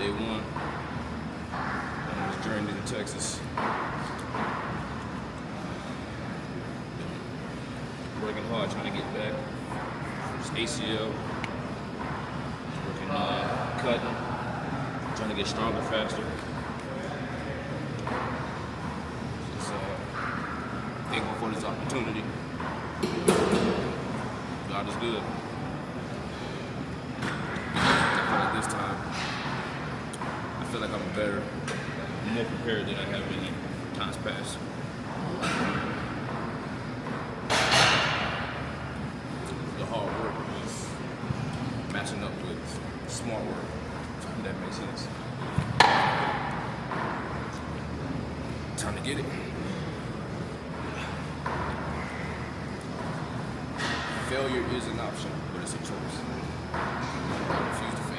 day one on this journey to Texas. Working hard trying to get back. Just ACL. Working on cutting. Trying to get stronger faster. Just thankful for this opportunity. God is good. I feel like this time, I feel like I'm better, more prepared than I have been in times past. The hard work was matching up with smart work, if that makes sense. Time to get it. Failure is an option, but it's a choice. I refuse to fail.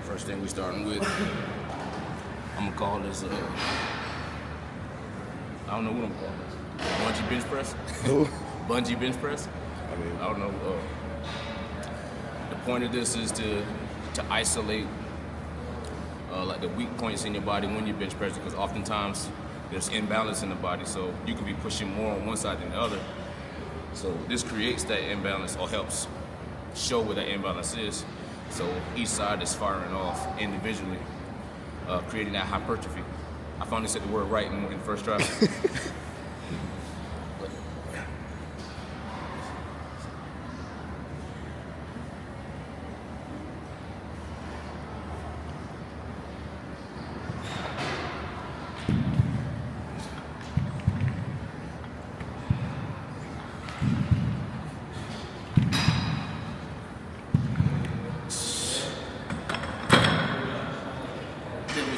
First thing we starting with, I'm gonna call this, I don't know what I'm gonna call this. Bungee bench press? Bungee bench press? I don't know. The point of this is to isolate like the weak points in your body when you bench press, because oftentimes there's imbalance in the body, so you could be pushing more on one side than the other. So this creates that imbalance, or helps show where that imbalance is. So each side is firing off individually, creating that hypertrophy. I finally said the word right in the first try.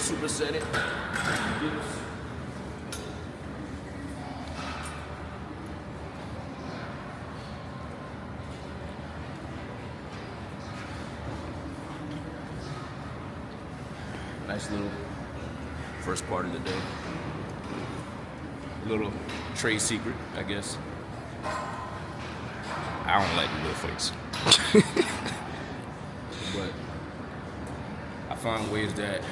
Superset it. Nice little first part of the day. A little trade secret, I guess. I don't like the little fights. But I find ways that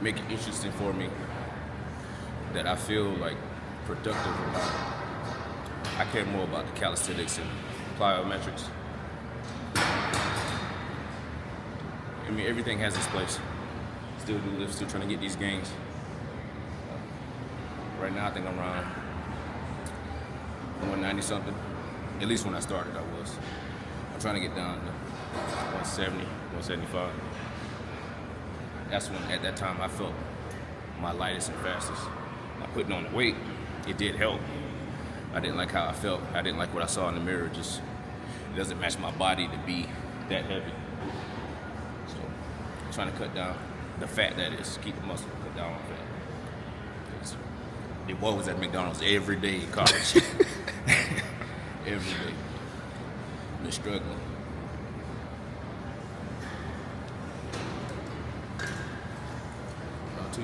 make it interesting for me, that I feel like productive about. I care more about the calisthenics and plyometrics. I mean, everything has its place. Still do lift, still trying to get these gains. Right now I think I'm around 190 something. At least when I started I was. I'm trying to get down to 170, 175. That's when, at that time, I felt my lightest and fastest. Now, putting on the weight, it did help. I didn't like how I felt. I didn't like what I saw in the mirror. Just, it doesn't match my body to be that heavy. So, I'm trying to cut down the fat, that is. Keep the muscle, cut down on fat. It was at McDonald's every day in college. Every day. Been struggling. About 2.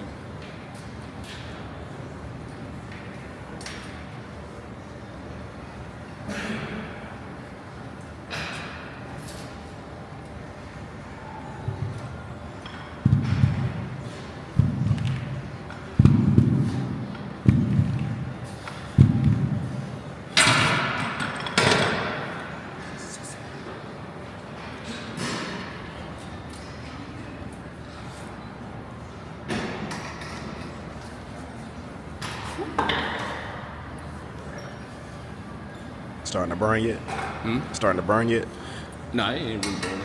Starting to burn yet? Starting to burn yet? Nah, it ain't really burning.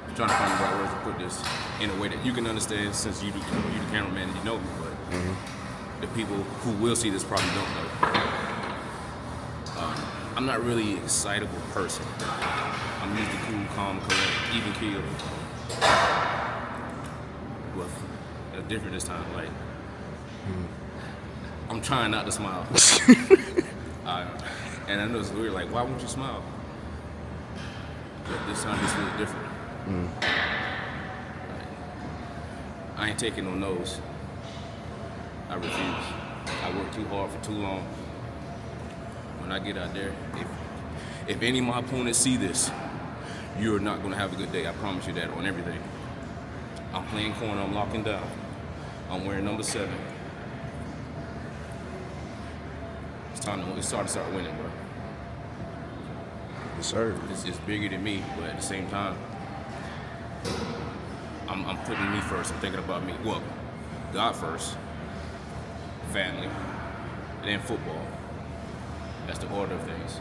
I'm trying to find the right words to put this in a way that you can understand, since you the cameraman and you know me, but the people who will see this probably don't know. I'm not really an excitable person. I'm usually cool, calm, collect, even keeled. But it's different this time. Like, I'm trying not to smile. And I know it's weird. Like, why won't you smile? But this time it's really different. Like, I ain't taking no no's. I refuse. I work too hard for too long. When I get out there, if any of my opponents see this, you're not going to have a good day. I promise you that on everything. I'm playing corner. I'm locking down. I'm wearing number 7. It's time to start winning, bro. Yes, sir. It's bigger than me, but at the same time, I'm putting me first. I'm thinking about me. Well, God first, family, and then football. That's the order of things.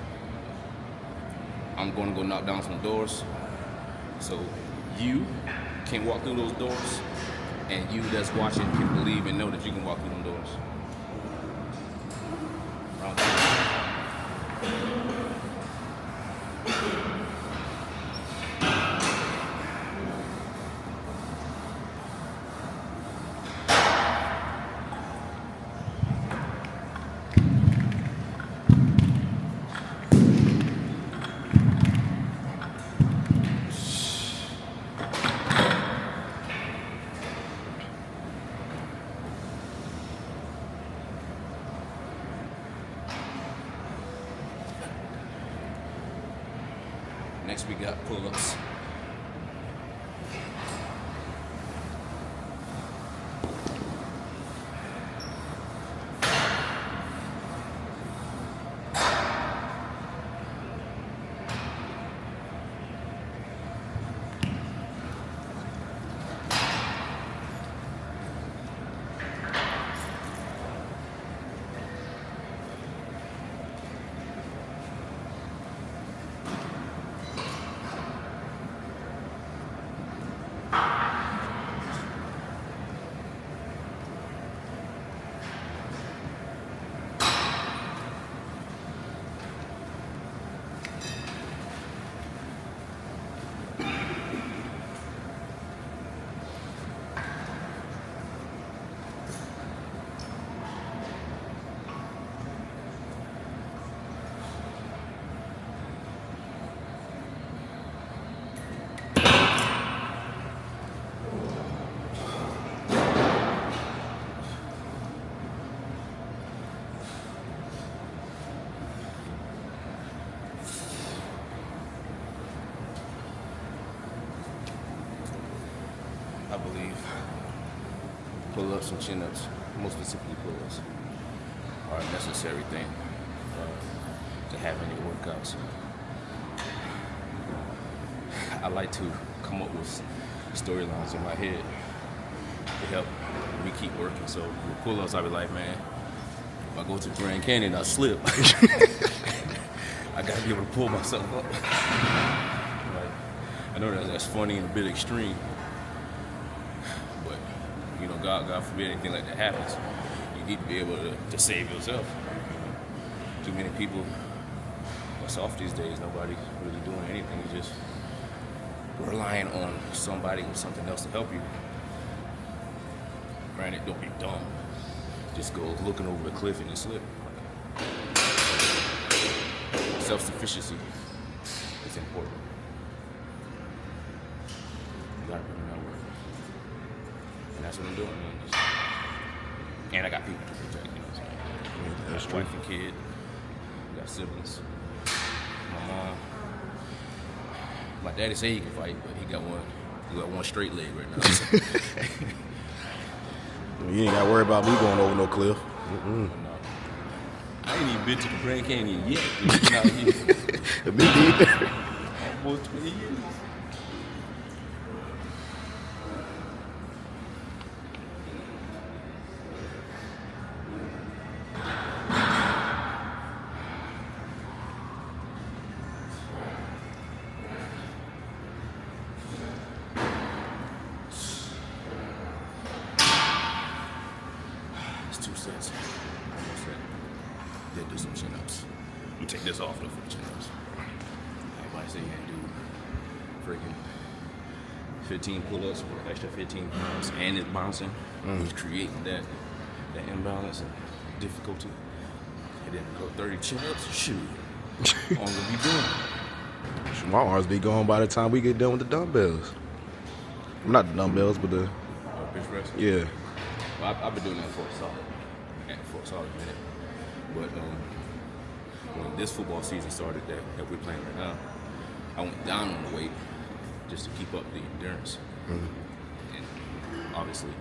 I'm going to go knock down some doors, so you can walk through those doors, and you that's watching can believe and know that you can walk through them doors. Next we got pull-ups. I believe pull-ups and chin-ups, most specifically pull-ups, are a necessary thing to have in your workouts. I like to come up with storylines in my head to help me keep working. So with pull-ups, I be like, man, if I go to the Grand Canyon, I slip. I gotta be able to pull myself up. Like, I know that's funny and a bit extreme. You know, God forbid anything like that happens. You need to be able to save yourself. Too many people are soft these days. Nobody's really doing anything. You're just relying on somebody or something else to help you. Granted, don't be dumb. Just go looking over the cliff and you slip. Self-sufficiency is important. You gotta put in that work. And that's what I'm doing, man. And I got people to protect, you know what I'm saying? That's wife and kid. I got siblings. My mom. My daddy say he can fight, but he got one straight leg right now. You ain't got to worry about me going over no cliff. No. I ain't even been to the Grand Canyon yet. Not yet. The big deep. Almost 20 years. It's 2 sets. Almost set. Then do some chin-ups. I'm gonna take this off though for the chin-ups. Everybody say you can't do freaking 15 pull-ups for extra 15 pounds and it's bouncing, which creates that imbalance and difficulty. And then go 30 chin-ups, shoot. All we'll be doing. My arms be gone by the time we get done with the dumbbells. Not the dumbbells, but the Bench press? yeah. Well, I've been doing that for a solid minute. But when this football season started that we're playing right now, I went down on the weight just to keep up the endurance. And obviously,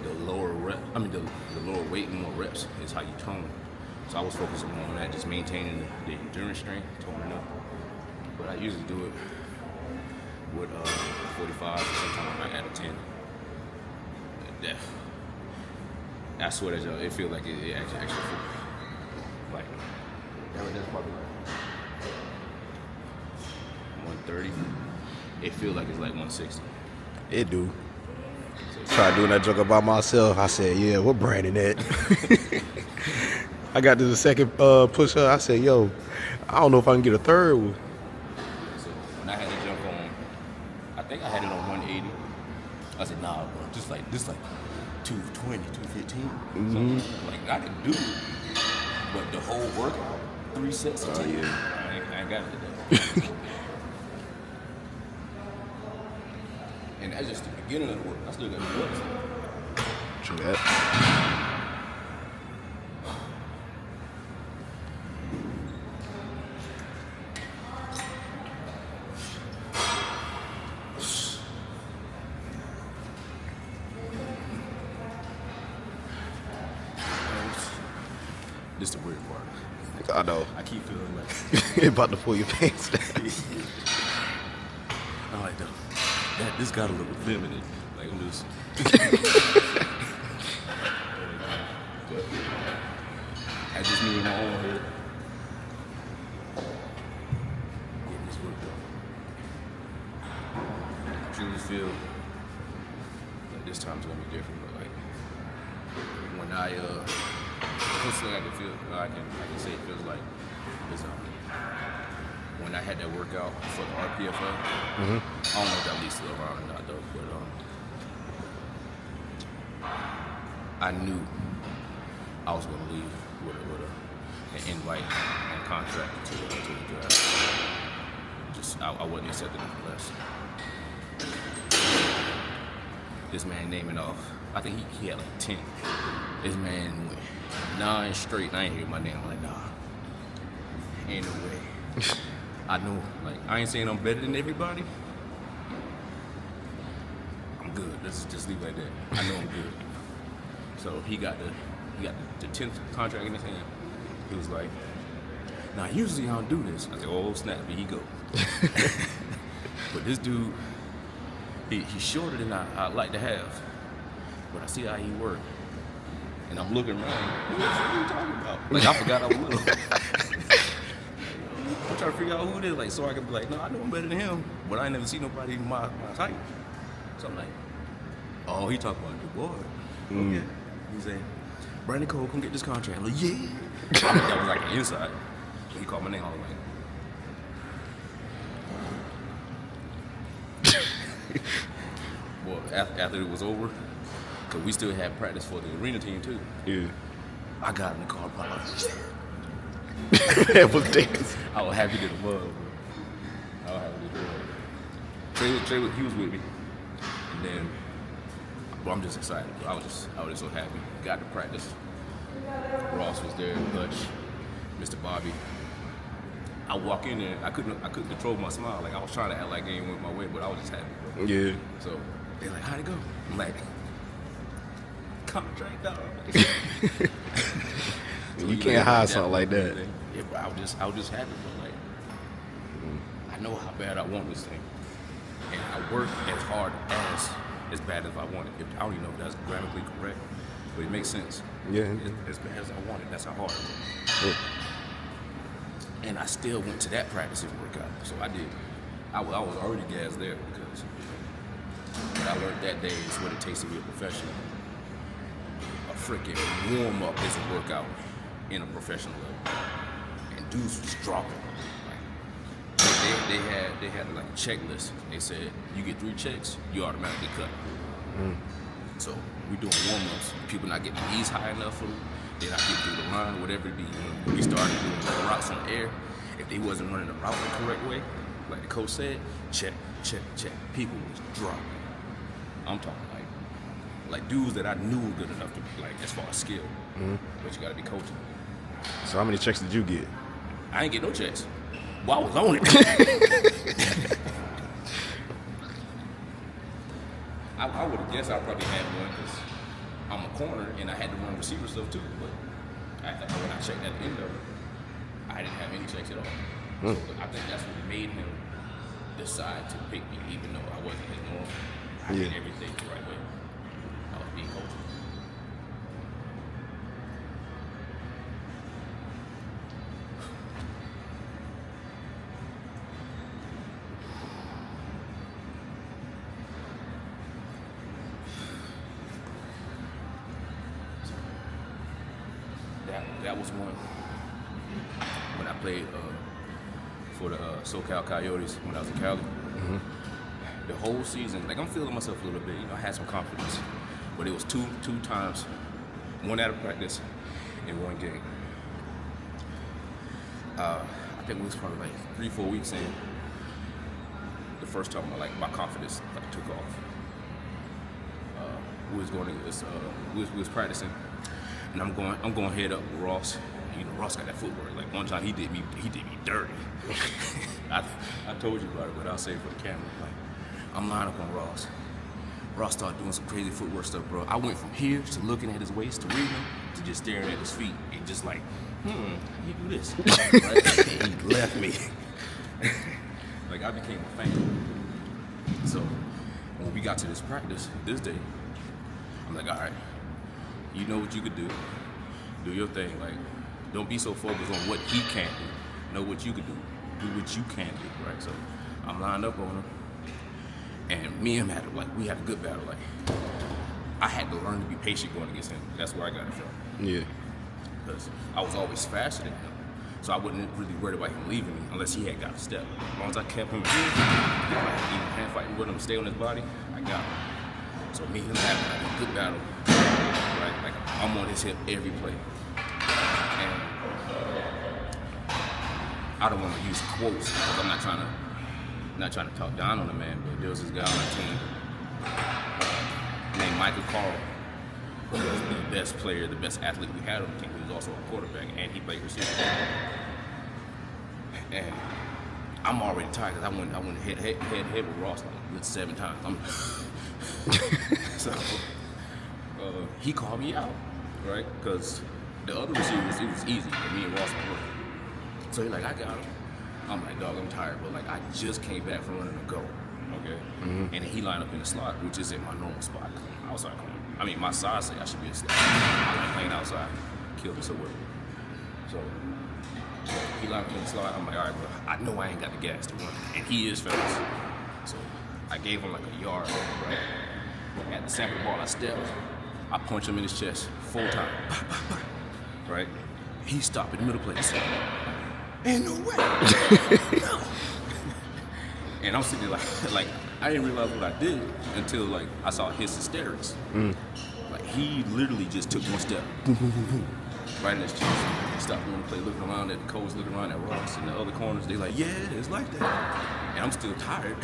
the lower weight and more reps is how you tone. So I was focusing more on that, just maintaining the endurance strength, toning up. But I usually do it with 45, sometimes I might add a 10. I swear that it feels like it actually like that's probably like 130. It feels like it's like 160. It do. Tried doing that joke about myself. I said, yeah, what Brandon at? I got to the second push up. I said, yo, I don't know if I can get a third one. So when I had to jump on, I think I had it on 180. I said, nah, bro, just like 220, 215. So, like I can do it, but the whole workout, 3 sets of 10, yeah. I ain't got it today. And that's just the beginning of the work. I still got to do it. True that. This is the weird part. I know. I keep feeling like You're about to pull your pants down. I'm like, this got a little feminine. Like I'm just. I just need my own head. Getting this work done. I truly feel like this time's gonna be different. But like when I first thing I can feel, I can say it feels like is when I had that workout for the RPFL. I don't know if that leads still around or not though, but I knew I was gonna leave with an invite and contract to the draft. Just I wasn't accepting it less. This man naming off, I think he had like 10. This man went 9 straight, and I ain't hear my name. I'm like, nah, ain't no way. I know, like, I ain't saying I'm better than everybody. I'm good. Let's just leave it like that. I know I'm good. So he got the 10th contract in his hand. He was like, nah, usually I don't do this. I said, oh, snap, here he go. But this dude, he's shorter than I'd like to have. But I see how he work. And I'm looking around, what the fuck are you talking about? Like, I forgot I was little. I'm trying to figure out who it is, like, so I can be like, no, I know I'm better than him, but I ain't never seen nobody my type. So I'm like, oh, he talking about the boy. Okay. He said, Brandon Cole, come get this contract. I'm like, yeah. That was like the inside. So he called my name, I was like, well, after it was over, because we still had practice for the arena team too. Yeah. I got in the car, I was like, That was dancing. I was happy to the mud, bro. I was happy to the mud. Trey, he was with me. And then, bro, I'm just excited. Bro. I was just so happy. Got to practice. Ross was there, Hutch, Mr. Bobby. I walk in there, I couldn't control my smile. Like I was trying to act like it ain't went my way, but I was just happy, bro. Yeah. So they're like, how'd it go? I'm like, contract dog. You can't hide something like that. Yeah, bro, I was just happy, bro. Like, I know how bad I want this thing, and I work as hard as bad as I want it. I don't even know if that's grammatically correct, but it makes sense. Yeah. As bad as I want it, that's how hard. Yeah. And I still went to that practice and workout. So I I was already gassed there because what I learned that day is what it takes to be a professional. A freaking warm up is a workout in a professional level, and dudes was dropping. They had like a checklist. They said you get 3 checks, you automatically cut. So we doing warm ups. People not getting knees high enough for them. They not getting through the line, whatever it be. We started doing like routes on the air. If they wasn't running the route the correct way, like the coach said, check. People was dropping. I'm talking like dudes that I knew were good enough to be like as far as skill. But you gotta be coaching. So how many checks did you get? I ain't get no checks. Well, I was on it. I would have guessed I probably had one because I'm a corner and I had to run receiver stuff too. But when I checked at the end of it, I didn't have any checks at all. So I think that's what made him decide to pick me, even though I wasn't his norm. I did everything the right way. I was being coached. That was one when I played for the SoCal Coyotes when I was in Cali. The whole season, like I'm feeling myself a little bit. I had some confidence, but it was two times, one out of practice and one game. I think it was probably like 3-4 weeks in. The first time, my confidence took off. We was practicing. And I'm going head up with Ross. Ross got that footwork. Like one time he did me dirty. I told you about it, but I'll say it for the camera. Like I'm lining up on Ross. Ross started doing some crazy footwork stuff, bro. I went from here to looking at his waist to reading to just staring at his feet and just like, he do this. Right? He left me. Like I became a fan. So when we got to this practice this day, I'm like, all right. You know what you could do. Do your thing. Like, don't be so focused on what he can't do. Know what you could do. Do what you can do, right? So I'm lined up on him. And me and him we had a good battle. Like, I had to learn to be patient going against him. That's where I got it from. Yeah. Because I was always faster than him. So I wasn't really worried about him leaving me unless he had got a step. As long as I kept him here, even hand fighting with him, stay on his body, I got him. So me and him having a good battle. Right? Like I'm on his hip every play. And I don't want to use quotes because I'm not trying to talk down on the man, but there was this guy on our team named Michael Carl, who was the best player, the best athlete we had on the team. He was also a quarterback and he played receiver. And I'm already tired because I went head with Ross like 7 times. So he called me out, right? Because the other receivers, it was easy, but me and Ross were working. So he's like, I got him. I'm like, dog, I'm tired, but like I just came back from running a go, okay? And then he lined up in the slot, which is in my normal spot, outside corner. I mean, my size say I should be a slot. I like playing outside, killed me so well. So he lined up in the slot. I'm like, all right, bro, I know I ain't got the gas to run, and he is fast. So I gave him like a yard, right? At the snap of the ball, I stepped. I punch him in his chest 4 times. Right? He stopped in the middle place. Ain't no way. No. And I'm sitting there like I didn't realize what I did until like I saw his hysterics. Like he literally just took one step. Right in his chest. He stopped in the play, looking around at the coach, looking around at Ross and the other corners. They like, yeah, it's like that. And I'm still tired.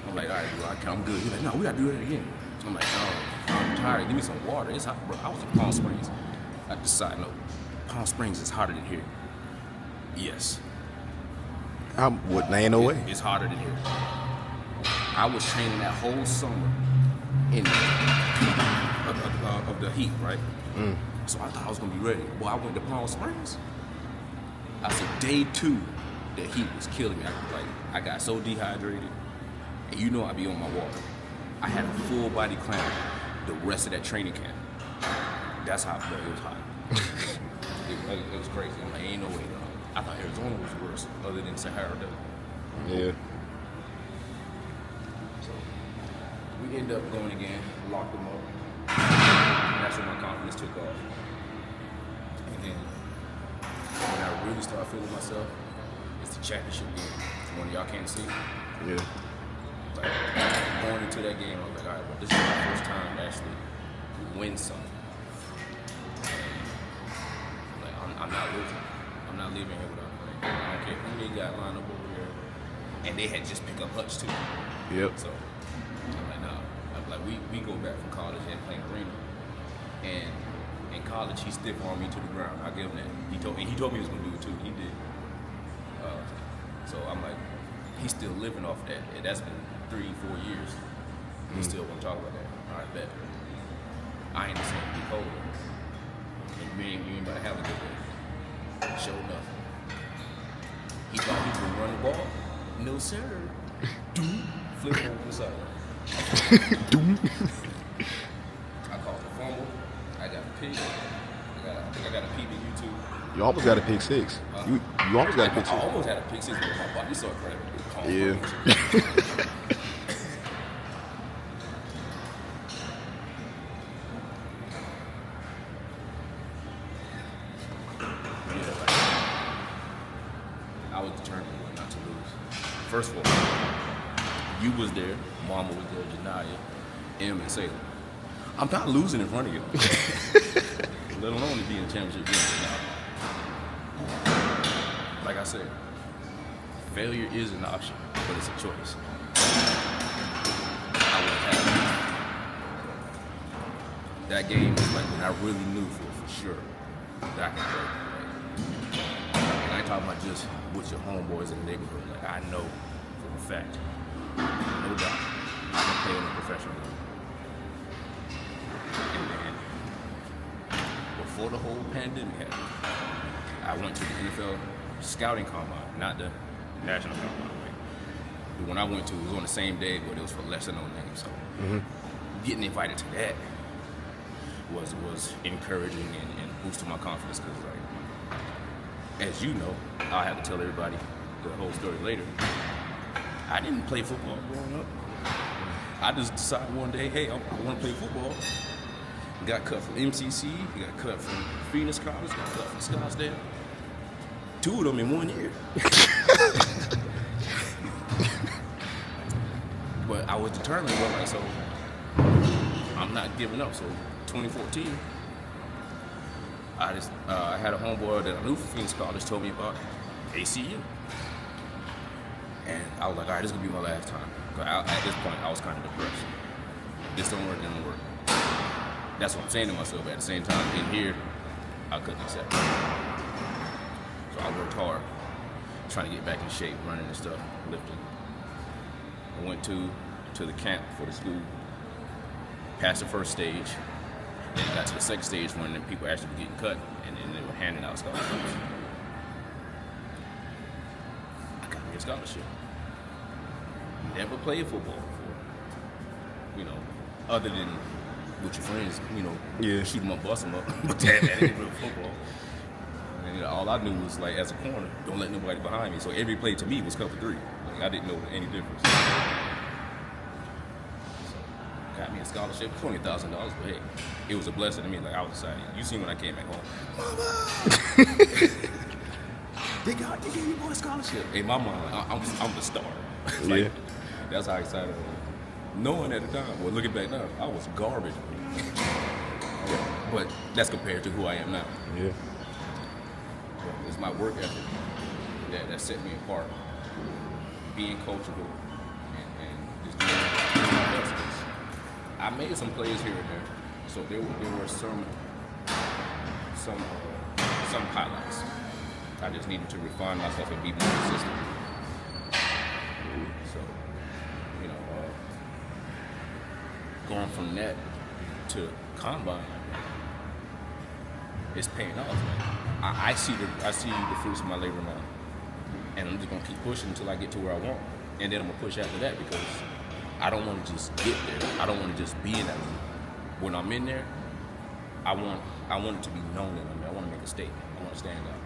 I'm like, all right, bro, I'm good. He's like, no, we gotta do it again. I'm like, no, I'm tired. Give me some water. It's hot, bro. I was in Palm Springs. At the side note, Palm Springs is hotter than here. Yes. Ain't no way. It's hotter than here. I was training that whole summer in of the heat, right? So I thought I was gonna be ready. Well, I went to Palm Springs. I said day 2, the heat was killing me. I got so dehydrated, and you know I be on my water. I had a full body cramp the rest of that training camp. That's how it was hot. It was crazy. I'm like, ain't no way, dog. I thought Arizona was worse, other than Sahara Desert. Yeah. Ended up going again, locked them up. That's when my confidence took off. And then when I really started feeling myself, it's the championship game. One y'all can't see. Yeah. Like, going into that game, I was like, all right, well, this is my first time to actually win something. And, like, I'm not losing. I'm not leaving here without playing. I don't care who they got lined up over here. And they had just picked up Hutch too. Yep. So I'm like, nah. I'm like, we go back from college and playing arena. And in college, he stiff armed me to the ground. I give him that. He told me he was gonna do it too. He did. So I'm like, he's still living off that. And that's been 3-4 years. He still want to talk about that. All right, bet. I ain't the same. Be colder. And you ain't about to have a good day. Show enough. He thought he could run the ball. No sir. Doom. Flip over the side. Doom. I called the fumble. I got a pick. I think I got a PBU too. You almost got a pick six. You almost got a pick I six. almost had a pick six, but my body started cramping. Yeah. I was determined not to lose. First of all, you was there, Mama was there, Janaya, M, and Salem. I'm not losing in front of you. Let alone to be in the championship game. Like I said, failure is an option, but it's a choice. I would have that game was like when I really knew for sure that I can play. Like, I ain't talking about just with your homeboys in the neighborhood. Like I know for a fact, no doubt, I can play in a professional league. And then before the whole pandemic happened, I went to the NFL scouting combine, not the national combine. Right? The one I went to was on the same day, but it was for lesser known names. So getting invited to that was encouraging and boosting my confidence because, like, as you know, I'll have to tell everybody the whole story later. I didn't play football growing up. I just decided one day, hey, I want to play football. Got cut from MCC, got cut from Phoenix College, got cut from Scottsdale. 2 of them in 1 year. But I was determined, but like, so I'm not giving up. So 2014, I had a homeboy that I knew from Phoenix College told me about ACU. And I was like, all right, this is gonna be my last time. At this point, I was kind of depressed. This don't work, it don't work. That's what I'm saying to myself. At the same time, in here, I couldn't accept it. So I worked hard, trying to get back in shape, running and stuff, lifting. I went to the camp for the school, passed the first stage, then got to the second stage when the people actually were getting cut, and then they were handing out scholarships. I got me a scholarship. Never played football before, you know, other than with your friends, you know, shoot them up, bust them up. But that ain't real football. And, you know, all I knew was, like, as a corner, don't let nobody behind me. So every play to me was cover 3. Like, I didn't know any difference. So, got me a scholarship, $20,000, but hey, it was a blessing to me. Like, I was excited. You seen when I came back home, Mama! they gave me a scholarship. Hey, my mom, like, I'm the star. Like, that's how excited I was. Knowing at the time, well, looking back now, I was garbage. But that's compared to who I am now. Yeah. It's my work ethic that set me apart. Being coachable and just doing my best. I made some plays here and there, so there were some highlights. I just needed to refine myself and be more consistent. So, you know, going from that to combine, it's paying off. I see the fruits of my labor now, and I'm just gonna keep pushing until I get to where I want, and then I'm gonna push after that because I don't want to just get there. I don't want to just be in that room. When I'm in there, I want it to be known that I'm there. I want to make a statement. I want to stand out.